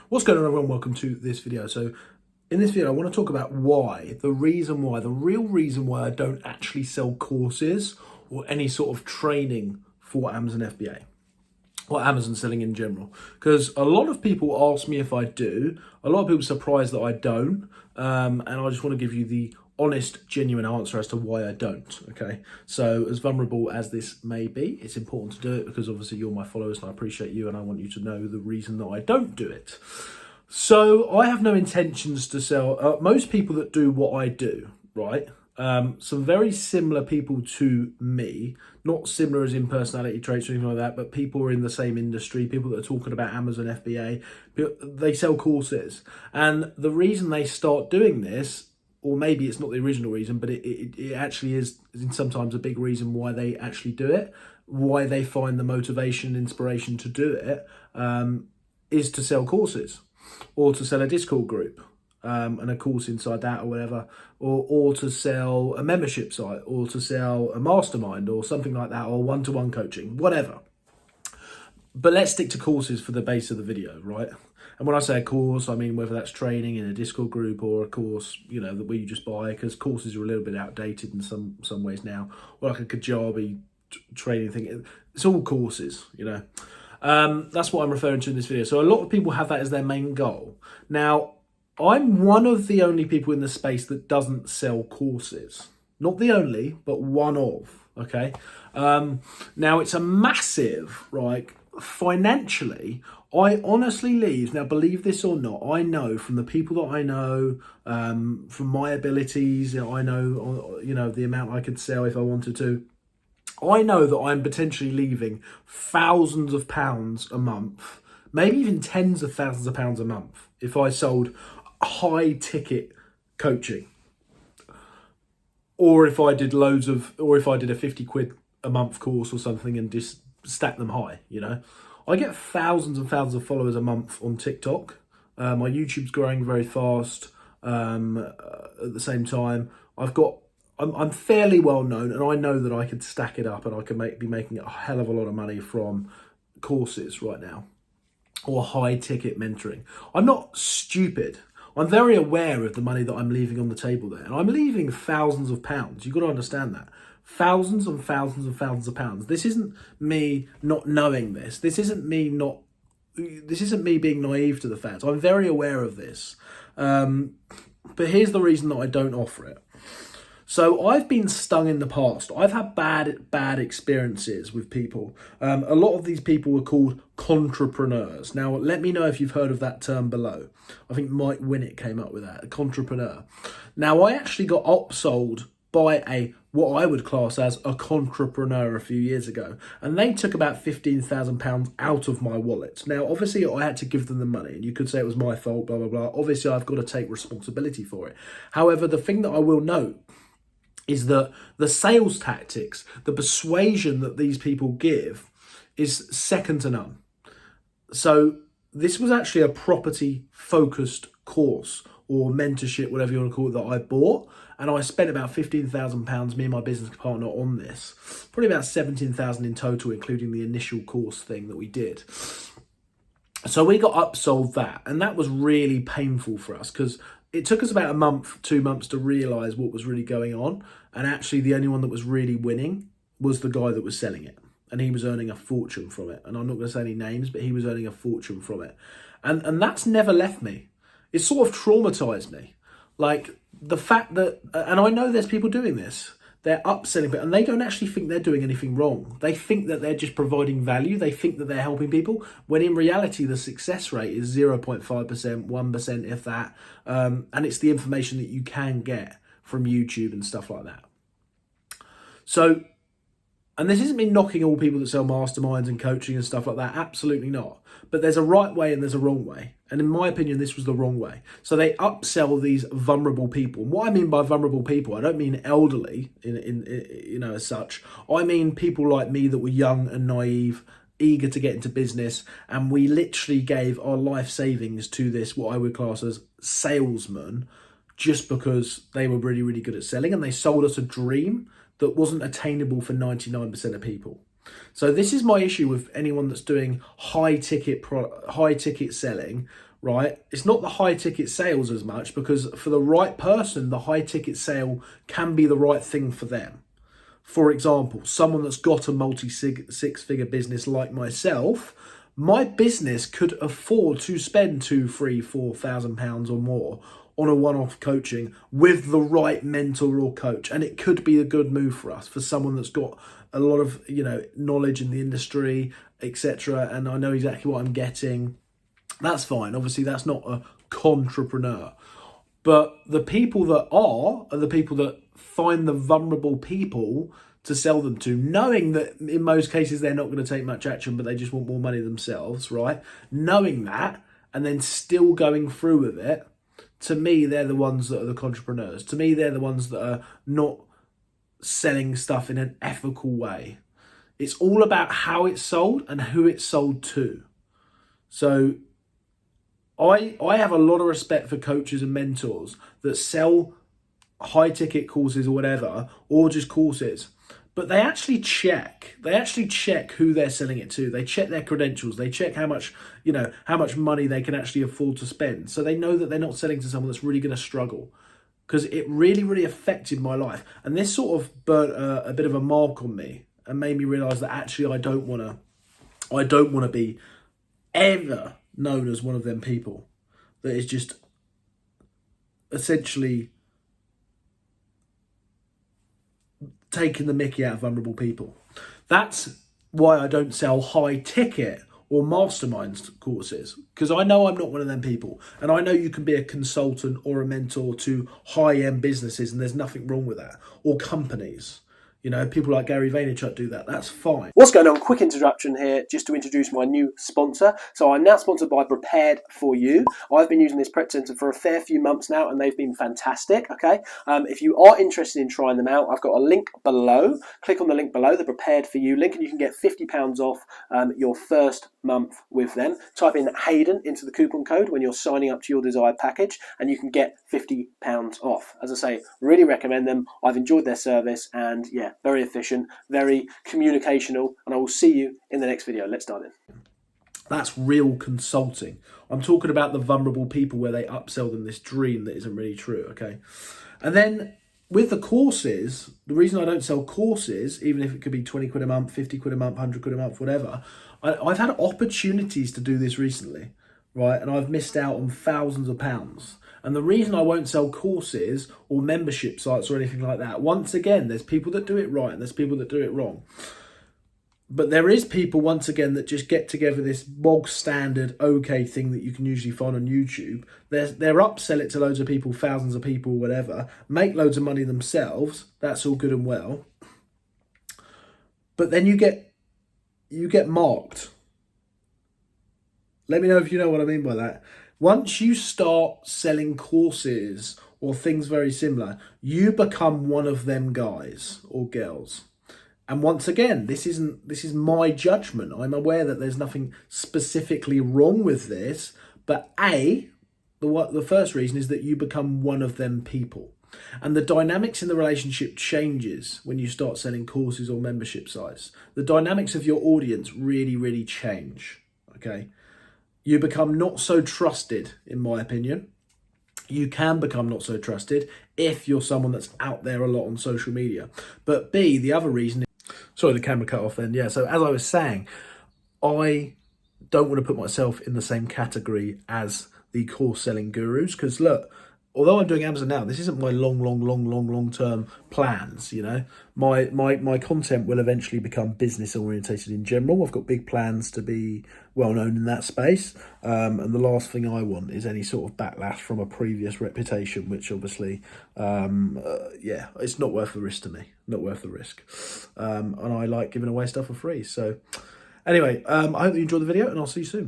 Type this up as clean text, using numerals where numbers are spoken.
What's going on, everyone? Welcome to this video. So in this video, I want to talk about the real reason why I don't actually sell courses or any sort of training for Amazon FBA or Amazon selling in general. Because a lot of people ask me if I do, a lot of people are surprised that I don't. And I just want to give you the honest, genuine answer as to why I don't, okay? So as vulnerable as this may be, it's important to do it because obviously you're my followers and I appreciate you and I want you to know the reason that I don't do it. So I have no intentions to sell. Most people that do what I do, right? Some very similar people to me, not similar as in personality traits or anything like that, but people are in the same industry, people that are talking about Amazon FBA, they sell courses. And the reason they start doing this, or maybe it's not the original reason, but it actually is sometimes a big reason why they actually do it, why they find the motivation, inspiration to do it, is to sell courses or to sell a Discord group and a course inside that or whatever, or to sell a membership site or to sell a mastermind or something like that, or one-to-one coaching, whatever. But let's stick to courses for the base of the video, right? And when I say a course, I mean whether that's training in a Discord group or a course, you know, that you just buy, because courses are a little bit outdated in some ways now, or like a Kajabi training thing. It's all courses, you know. That's what I'm referring to in this video. So a lot of people have that as their main goal. Now, I'm one of the only people in the space that doesn't sell courses. Not the only, but one of, okay? Now, it's a massive, right? Financially, I honestly leave, now believe this or not, I know from the people that I know, from my abilities, I know, you know, the amount I could sell if I wanted to. I know that I'm potentially leaving thousands of pounds a month, maybe even tens of thousands of pounds a month if I sold high ticket coaching. Or if I did if I did a 50 quid a month course or something and just stack them high, you know. I get thousands and thousands of followers a month on TikTok. My YouTube's growing very fast. At the same time, I'm fairly well known, and I know that I could stack it up and I could be making a hell of a lot of money from courses right now or high ticket mentoring. I'm not stupid. I'm very aware of the money that I'm leaving on the table there, and I'm leaving thousands of pounds. You've got to understand that. Thousands and thousands and thousands of pounds. This isn't me not knowing this. This isn't me being naive to the fact. I'm very aware of this. But here's the reason that I don't offer it. So I've been stung in the past. I've had bad experiences with people. A lot of these people are called entrepreneurs. Now, let me know if you've heard of that term below. I think Mike Winnick came up with that, a entrepreneur. Now, I actually got upsold by what I would class as a entrepreneur a few years ago, and they took about £15,000 out of my wallet. Now, obviously, I had to give them the money, and you could say it was my fault, blah, blah, blah. Obviously, I've got to take responsibility for it. However, the thing that I will note is that the sales tactics, the persuasion that these people give is second to none. So this was actually a property-focused course or mentorship, whatever you want to call it, that I bought. And I spent about £15,000, me and my business partner, on this. Probably about £17,000 in total, including the initial course thing that we did. So we got upsold that, and that was really painful for us because it took us about a month, 2 months to realise what was really going on. And actually the only one that was really winning was the guy that was selling it. And he was earning a fortune from it. And I'm not going to say any names, but he was earning a fortune from it. And that's never left me. It sort of traumatised me. Like the fact that, and I know there's people doing this, they're upselling it and they don't actually think they're doing anything wrong. They think that they're just providing value. They think that they're helping people, when in reality, the success rate is 0.5%, 1%, if that. And it's the information that you can get from YouTube and stuff like that. So, and this isn't me knocking all people that sell masterminds and coaching and stuff like that. Absolutely not. But there's a right way and there's a wrong way. And in my opinion, this was the wrong way. So they upsell these vulnerable people. And what I mean by vulnerable people, I don't mean elderly, you know, as such. I mean people like me that were young and naive, eager to get into business. And we literally gave our life savings to this, what I would class as salesman, just because they were really, really good at selling. And they sold us a dream that wasn't attainable for 99% of people. So this is my issue with anyone that's doing high ticket selling, right? It's not the high ticket sales as much, because for the right person, the high ticket sale can be the right thing for them. For example, someone that's got a multi-six-figure business like myself, my business could afford to spend £2,000, £3,000, £4,000 or more on a one-off coaching with the right mentor or coach. And it could be a good move for us, for someone that's got a lot of, knowledge in the industry, etc. And I know exactly what I'm getting. That's fine. Obviously, that's not a contrapreneur. But the people that are the people that find the vulnerable people to sell them to, knowing that in most cases they're not going to take much action, but they just want more money themselves, right? Knowing that, and then still going through with it, to me, they're the ones that are the entrepreneurs. To me, they're the ones that are not selling stuff in an ethical way. It's all about how it's sold and who it's sold to. So I have a lot of respect for coaches and mentors that sell high ticket courses or whatever, or just courses, but they actually check who they're selling it to. They check their credentials. They check how much money they can actually afford to spend. So they know that they're not selling to someone that's really going to struggle, because it really, really affected my life. And this sort of burnt a bit of a mark on me and made me realize that actually I don't want to be ever known as one of them people that is just essentially taking the mickey out of vulnerable people. That's why I don't sell high ticket or mastermind courses, because I know I'm not one of them people. And I know you can be a consultant or a mentor to high-end businesses, and there's nothing wrong with that, or companies. People like Gary Vaynerchuk do that. That's fine. What's going on? Quick introduction here, just to introduce my new sponsor. So I'm now sponsored by Prepared For You. I've been using this prep center for a fair few months now, and they've been fantastic. Okay. If you are interested in trying them out, I've got a link below. Click on the link below, the Prepared For You link, and you can get £50 off your first month with them. Type in Hayden into the coupon code when you're signing up to your desired package, and you can get £50 off. As I say, really recommend them. I've enjoyed their service, and yeah, very efficient, very communicational, and I will see you in the next video. Let's start in. That's real consulting. I'm talking about the vulnerable people where they upsell them this dream that isn't really true, okay? And then with the courses, the reason I don't sell courses, even if it could be 20 quid a month, 50 quid a month, 100 quid a month, whatever, I've had opportunities to do this recently, right? And I've missed out on thousands of pounds. And the reason I won't sell courses or membership sites or anything like that, once again, there's people that do it right and there's people that do it wrong. But there is people, once again, that just get together this bog standard okay thing that you can usually find on YouTube. They're upsell it to loads of people, thousands of people, whatever, make loads of money themselves. That's all good and well. But then you get marked. Let me know if you know what I mean by that. Once you start selling courses or things very similar, you become one of them guys or girls. And once again, this is my judgment. I'm aware that there's nothing specifically wrong with this, but the first reason is that you become one of them people. And the dynamics in the relationship changes when you start selling courses or membership sites. The dynamics of your audience really, really change, okay? You become not so trusted, in my opinion. You can become not so trusted if you're someone that's out there a lot on social media. But B, the other reason is... Sorry, the camera cut off then. Yeah, so as I was saying, I don't want to put myself in the same category as the course selling gurus, because look, although I'm doing Amazon now, this isn't my long-term plans, My content will eventually become business-orientated in general. I've got big plans to be well-known in that space. And the last thing I want is any sort of backlash from a previous reputation, which obviously, it's not worth the risk to me. Not worth the risk. And I like giving away stuff for free. So anyway, I hope you enjoyed the video, and I'll see you soon.